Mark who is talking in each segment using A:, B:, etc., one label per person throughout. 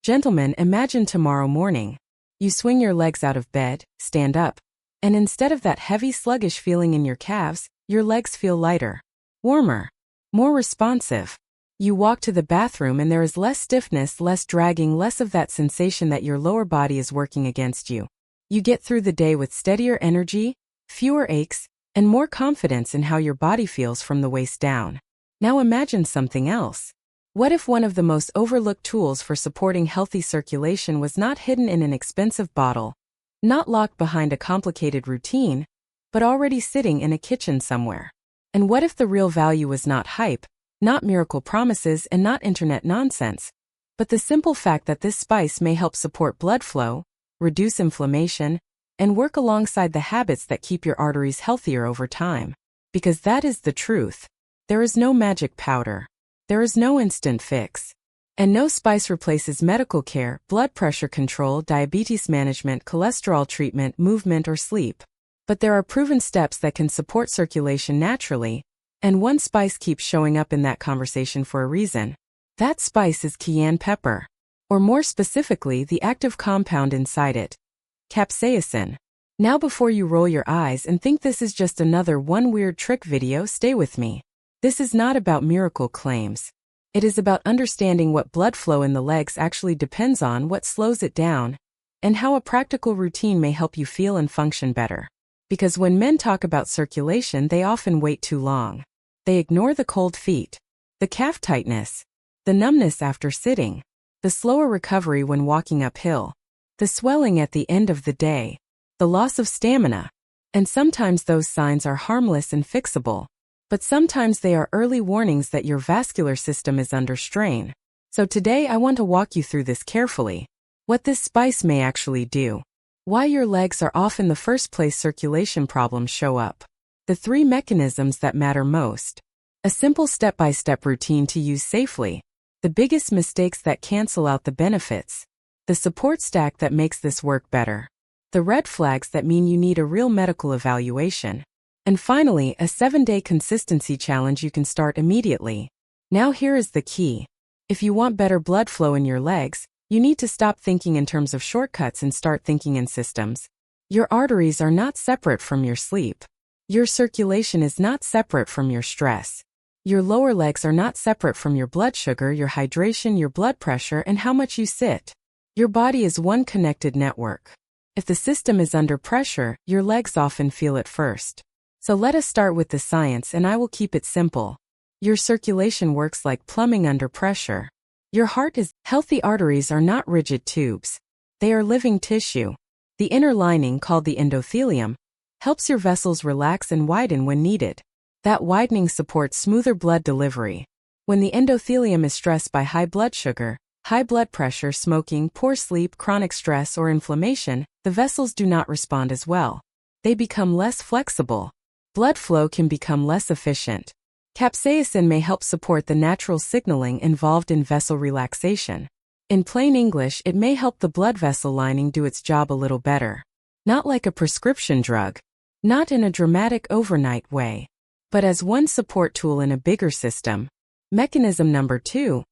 A: Gentlemen, imagine tomorrow morning. You swing your legs out of bed, stand up, and instead of that heavy sluggish feeling in your calves, your legs feel lighter, warmer, more responsive. You walk to the bathroom and there is less stiffness, less dragging, less of that sensation that your lower body is working against you. You get through the day with steadier energy, fewer aches, and more confidence in how your body feels from the waist down. Now imagine something else. What if one of the most overlooked tools for supporting healthy circulation was not hidden in an expensive bottle, not locked behind a complicated routine, but already sitting in a kitchen somewhere? And what if the real value was not hype, not miracle promises, and not internet nonsense, but the simple fact that this spice may help support blood flow, reduce inflammation, and work alongside the habits that keep your arteries healthier over time? Because that is the truth. There is no magic powder. There is no instant fix. And no spice replaces medical care, blood pressure control, diabetes management, cholesterol treatment, movement, or sleep. But there are proven steps that can support circulation naturally, and one spice keeps showing up in that conversation for a reason. That spice is cayenne pepper, or more specifically, the active compound inside it, capsaicin. Now before you roll your eyes and think this is just another one weird trick video, stay with me. This is not about miracle claims. It is about understanding what blood flow in the legs actually depends on, what slows it down, and how a practical routine may help you feel and function better. Because when men talk about circulation, they often wait too long. They ignore the cold feet, the calf tightness, the numbness after sitting, the slower recovery when walking uphill, the swelling at the end of the day, the loss of stamina. And sometimes those signs are harmless and fixable. But sometimes they are early warnings that your vascular system is under strain. So today I want to walk you through this carefully. What this spice may actually do. Why your legs are often the first place circulation problems show up. The 3 mechanisms that matter most. A simple step-by-step routine to use safely. The biggest mistakes that cancel out the benefits. The support stack that makes this work better. The red flags that mean you need a real medical evaluation. And finally, a 7-day consistency challenge you can start immediately. Now here is the key. If you want better blood flow in your legs, you need to stop thinking in terms of shortcuts and start thinking in systems. Your arteries are not separate from your sleep. Your circulation is not separate from your stress. Your lower legs are not separate from your blood sugar, your hydration, your blood pressure, and how much you sit. Your body is one connected network. If the system is under pressure, your legs often feel it first. So let us start with the science, and I will keep it simple. Your circulation works like plumbing under pressure. Your heart is healthy. Arteries are not rigid tubes. They are living tissue. The inner lining, called the endothelium, helps your vessels relax and widen when needed. That widening supports smoother blood delivery. When the endothelium is stressed by high blood sugar, high blood pressure, smoking, poor sleep, chronic stress, or inflammation, the vessels do not respond as well. They become less flexible. Blood flow can become less efficient. Capsaicin may help support the natural signaling involved in vessel relaxation. In plain English, it may help the blood vessel lining do its job a little better. Not like a prescription drug. Not in a dramatic overnight way. But as one support tool in a bigger system. Mechanism number 2.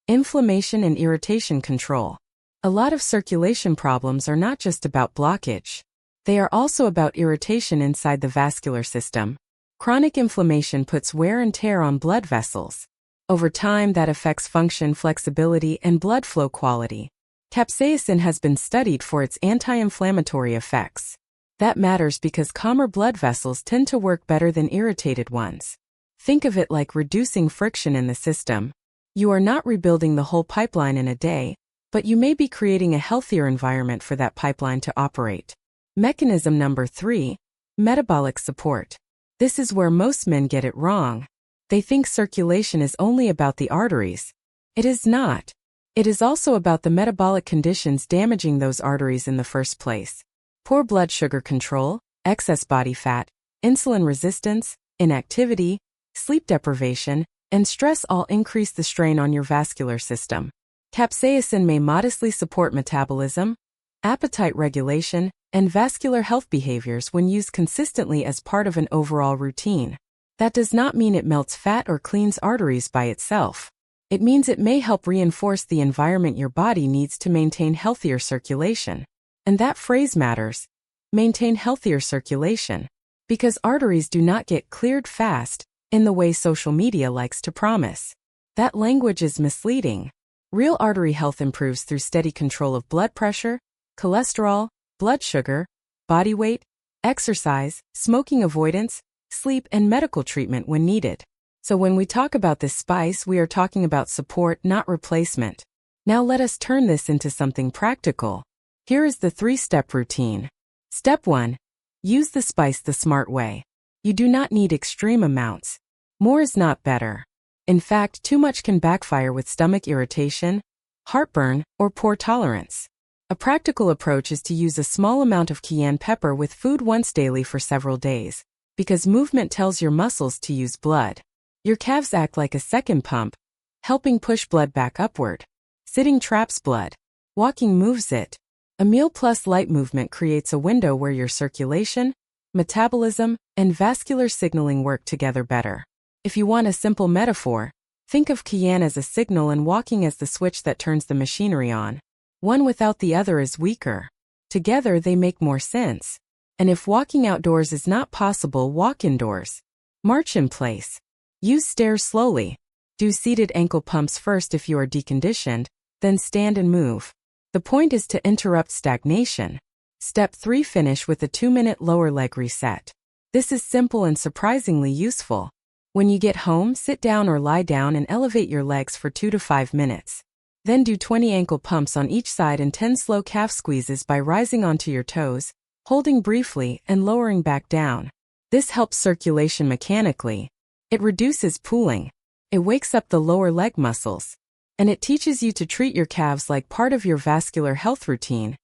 A: Inflammation and irritation control. A lot of circulation problems are not just about blockage. They are also about irritation inside the vascular system. Chronic inflammation puts wear and tear on blood vessels. Over time, that affects function, flexibility, and blood flow quality. Capsaicin has been studied for its anti-inflammatory effects. That matters because calmer blood vessels tend to work better than irritated ones. Think of it like reducing friction in the system. You are not rebuilding the whole pipeline in a day, but you may be creating a healthier environment for that pipeline to operate. Mechanism number 3. Metabolic support. This is where most men get it wrong. They think circulation is only about the arteries. It is not. It is also about the metabolic conditions damaging those arteries in the first place. Poor blood sugar control, excess body fat, insulin resistance, inactivity, sleep deprivation, and stress all increase the strain on your vascular system. Capsaicin may modestly support metabolism, appetite regulation, and vascular health behaviors when used consistently as part of an overall routine. That does not mean it melts fat or cleans arteries by itself. It means it may help reinforce the environment your body needs to maintain healthier circulation. And that phrase matters. Maintain healthier circulation. Because arteries do not get cleared fast, in the way social media likes to promise. That language is misleading. Real artery health improves through steady control of blood pressure, cholesterol, blood sugar, body weight, exercise, smoking avoidance, sleep, and medical treatment when needed. So when we talk about this spice, we are talking about support, not replacement. Now let us turn this into something practical. Here is the 3-step routine. Step 1. Use the spice the smart way. You do not need extreme amounts. More is not better. In fact, too much can backfire with stomach irritation, heartburn, or poor tolerance. A practical approach is to use a small amount of cayenne pepper with food once daily for several days, because movement tells your muscles to use blood. Your calves act like a second pump, helping push blood back upward. Sitting traps blood. Walking moves it. A meal plus light movement creates a window where your circulation, metabolism, and vascular signaling work together better. If you want a simple metaphor, think of cayenne as a signal and walking as the switch that turns the machinery on. One without the other is weaker. Together they make more sense. And if walking outdoors is not possible, walk indoors. March in place. Use stairs slowly. Do seated ankle pumps first if you are deconditioned, then stand and move. The point is to interrupt stagnation. Step 3. Finish with a 2-minute lower leg reset. This is simple and surprisingly useful. When you get home, sit down or lie down and elevate your legs for 2 to 5 minutes. Then do 20 ankle pumps on each side and 10 slow calf squeezes by rising onto your toes, holding briefly, and lowering back down. This helps circulation mechanically. It reduces pooling. It wakes up the lower leg muscles. And it teaches you to treat your calves like part of your vascular health routine,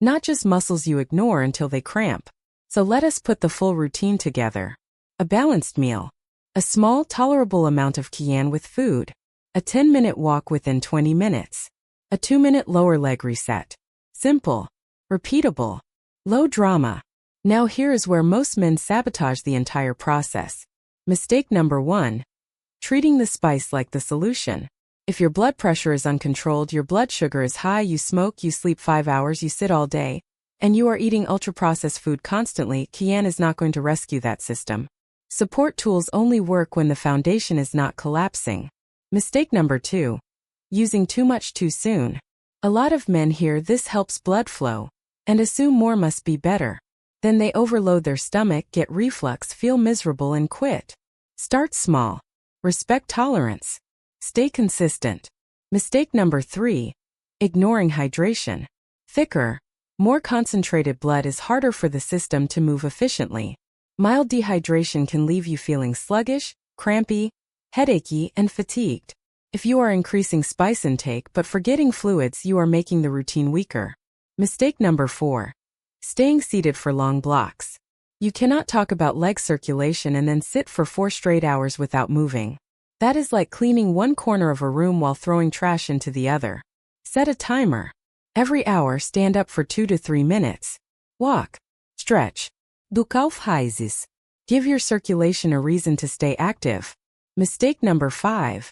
A: not just muscles you ignore until they cramp. So let us put the full routine together. A balanced meal. A small, tolerable amount of cayenne with food. A 10-minute walk within 20 minutes. A 2-minute lower leg reset. Simple. Repeatable. Low drama. Now here is where most men sabotage the entire process. Mistake number 1. Treating the spice like the solution. If your blood pressure is uncontrolled, your blood sugar is high, you smoke, you sleep 5 hours, you sit all day, and you are eating ultra-processed food constantly, cayenne is not going to rescue that system. Support tools only work when the foundation is not collapsing. Mistake number 2. Using too much too soon. A lot of men hear this helps blood flow and assume more must be better. Then they overload their stomach, get reflux, feel miserable, and quit. Start small. Respect tolerance. Stay consistent. Mistake number 3. Ignoring hydration. Thicker, more concentrated blood is harder for the system to move efficiently. Mild dehydration can leave you feeling sluggish, crampy, headachy, and fatigued. If you are increasing spice intake but forgetting fluids, you are making the routine weaker. Mistake number 4. Staying seated for long blocks. You cannot talk about leg circulation and then sit for 4 straight hours without moving. That is like cleaning one corner of a room while throwing trash into the other. Set a timer. Every hour, stand up for 2 to 3 minutes. Walk. Stretch. Do calf raises. Give your circulation a reason to stay active. Mistake number 5.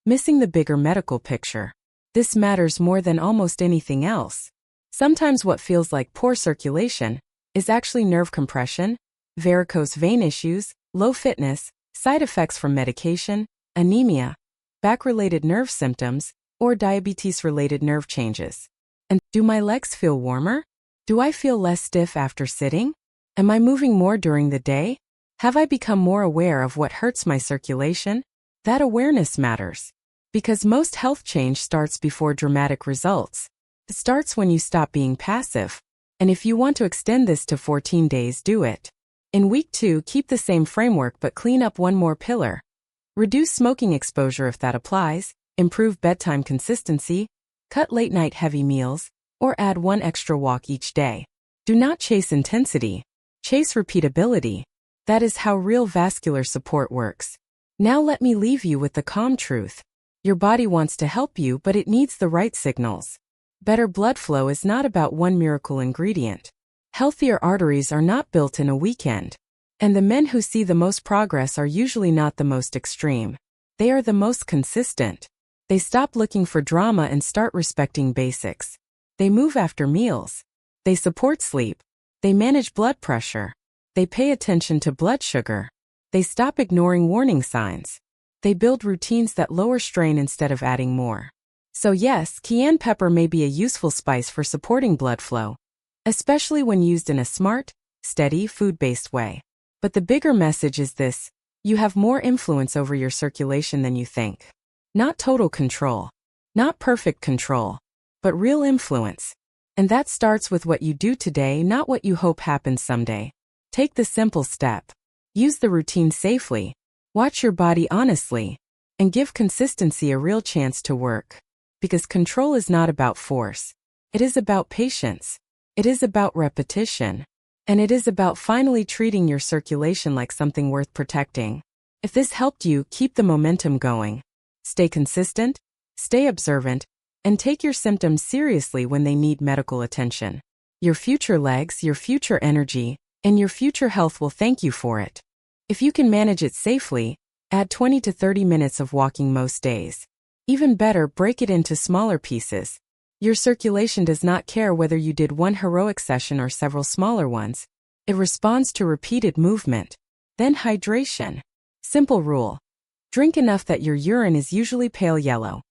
A: Missing the bigger medical picture. This matters more than almost anything else. Sometimes what feels like poor circulation is actually nerve compression, varicose vein issues, low fitness, side effects from medication, anemia, back-related nerve symptoms, or diabetes-related nerve changes. And do my legs feel warmer? Do I feel less stiff after sitting? Am I moving more during the day? Have I become more aware of what hurts my circulation? That awareness matters. Because most health change starts before dramatic results. It starts when you stop being passive. And if you want to extend this to 14 days, do it. In week 2, keep the same framework but clean up one more pillar. Reduce smoking exposure if that applies, improve bedtime consistency, cut late-night heavy meals, or add 1 extra walk each day. Do not chase intensity. Chase repeatability. That is how real vascular support works. Now let me leave you with the calm truth. Your body wants to help you, but it needs the right signals. Better blood flow is not about one miracle ingredient. Healthier arteries are not built in a weekend. And the men who see the most progress are usually not the most extreme. They are the most consistent. They stop looking for drama and start respecting basics. They move after meals. They support sleep. They manage blood pressure. They pay attention to blood sugar. They stop ignoring warning signs. They build routines that lower strain instead of adding more. So yes, cayenne pepper may be a useful spice for supporting blood flow, especially when used in a smart, steady, food-based way. But the bigger message is this: you have more influence over your circulation than you think. Not total control. Not perfect control. But real influence. And that starts with what you do today, not what you hope happens someday. Take the simple step. Use the routine safely. Watch your body honestly. And give consistency a real chance to work. Because control is not about force. It is about patience. It is about repetition. And it is about finally treating your circulation like something worth protecting. If this helped you, keep the momentum going. Stay consistent, stay observant, and take your symptoms seriously when they need medical attention. Your future legs, your future energy, and your future health will thank you for it. If you can manage it safely, add 20 to 30 minutes of walking most days. Even better, break it into smaller pieces. Your circulation does not care whether you did one heroic session or several smaller ones. It responds to repeated movement. Then hydration. Simple rule. Drink enough that your urine is usually pale yellow.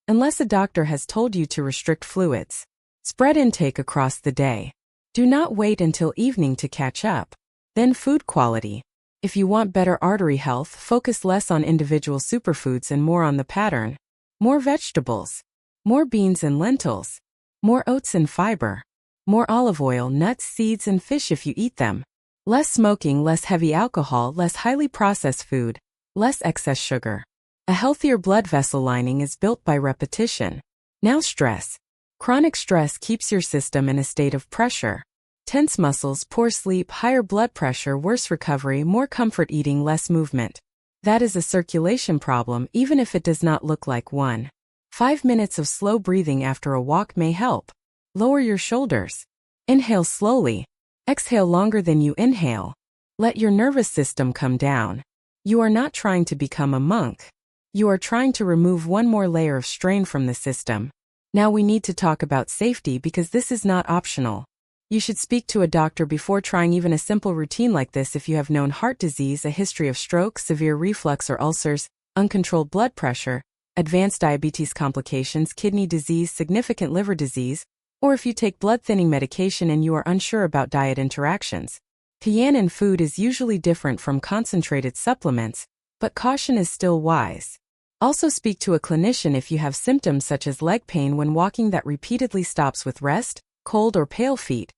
A: Unless a doctor has told you to restrict fluids. Spread intake across the day. Do not wait until evening to catch up. Then food quality. If you want better artery health, focus less on individual superfoods and more on the pattern. More vegetables. More beans and lentils. More oats and fiber. More olive oil, nuts, seeds, and fish if you eat them. Less smoking, less heavy alcohol, less highly processed food. Less excess sugar. A healthier blood vessel lining is built by repetition. Now stress. Chronic stress keeps your system in a state of pressure. Tense muscles, poor sleep, higher blood pressure, worse recovery, more comfort eating, less movement. That is a circulation problem, even if it does not look like one. 5 minutes of slow breathing after a walk may help. Lower your shoulders. Inhale slowly. Exhale longer than you inhale. Let your nervous system come down. You are not trying to become a monk. You are trying to remove one more layer of strain from the system. Now we need to talk about safety because this is not optional. You should speak to a doctor before trying even a simple routine like this if you have known heart disease, a history of stroke, severe reflux or ulcers, uncontrolled blood pressure, advanced diabetes complications, kidney disease, significant liver disease, or if you take blood-thinning medication and you are unsure about diet interactions. Cayenne in food is usually different from concentrated supplements, but caution is still wise. Also speak to a clinician if you have symptoms such as leg pain when walking that repeatedly stops with rest, cold or pale feet,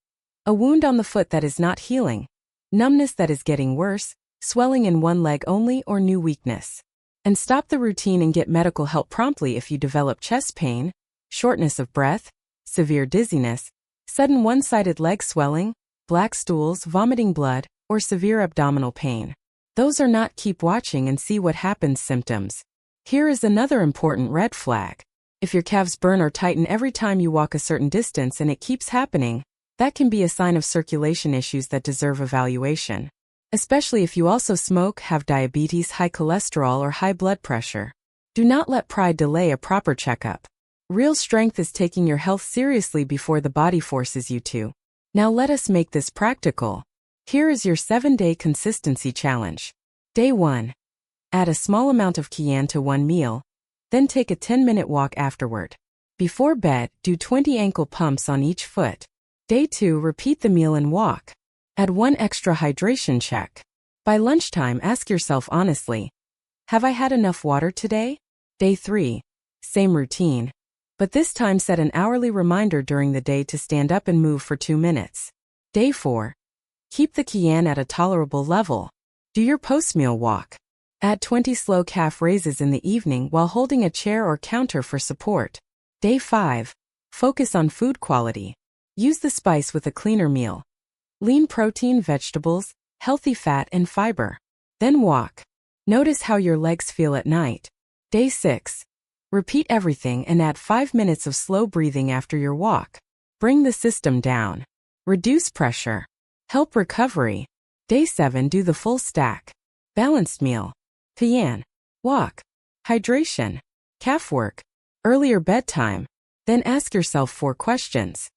A: a wound on the foot that is not healing, numbness that is getting worse, swelling in one leg only, or new weakness. And stop the routine and get medical help promptly if you develop chest pain, shortness of breath, severe dizziness, sudden one-sided leg swelling, black stools, vomiting blood, or severe abdominal pain. Those are not keep watching and see what happens symptoms. Here is another important red flag. If your calves burn or tighten every time you walk a certain distance and it keeps happening, that can be a sign of circulation issues that deserve evaluation. Especially if you also smoke, have diabetes, high cholesterol, or high blood pressure. Do not let pride delay a proper checkup. Real strength is taking your health seriously before the body forces you to. Now let us make this practical. Here is your 7-day consistency challenge. Day 1. Add a small amount of cayenne to one meal, then take a 10-minute walk afterward. Before bed, do 20 ankle pumps on each foot. Day 2, repeat the meal and walk. Add 1 extra hydration check. By lunchtime, ask yourself honestly, have I had enough water today? Day 3. Same routine. But this time set an hourly reminder during the day to stand up and move for 2 minutes. Day 4. Keep the cayenne at a tolerable level. Do your post-meal walk. Add 20 slow calf raises in the evening while holding a chair or counter for support. Day 5. Focus on food quality. Use the spice with a cleaner meal. Lean protein, vegetables, healthy fat and fiber. Then walk. Notice how your legs feel at night. Day 6. Repeat everything and add 5 minutes of slow breathing after your walk. Bring the system down. Reduce pressure. Help recovery. Day 7. Do the full stack. Balanced meal. Cayenne. Walk. Hydration. Calf work. Earlier bedtime. Then ask yourself 4 questions.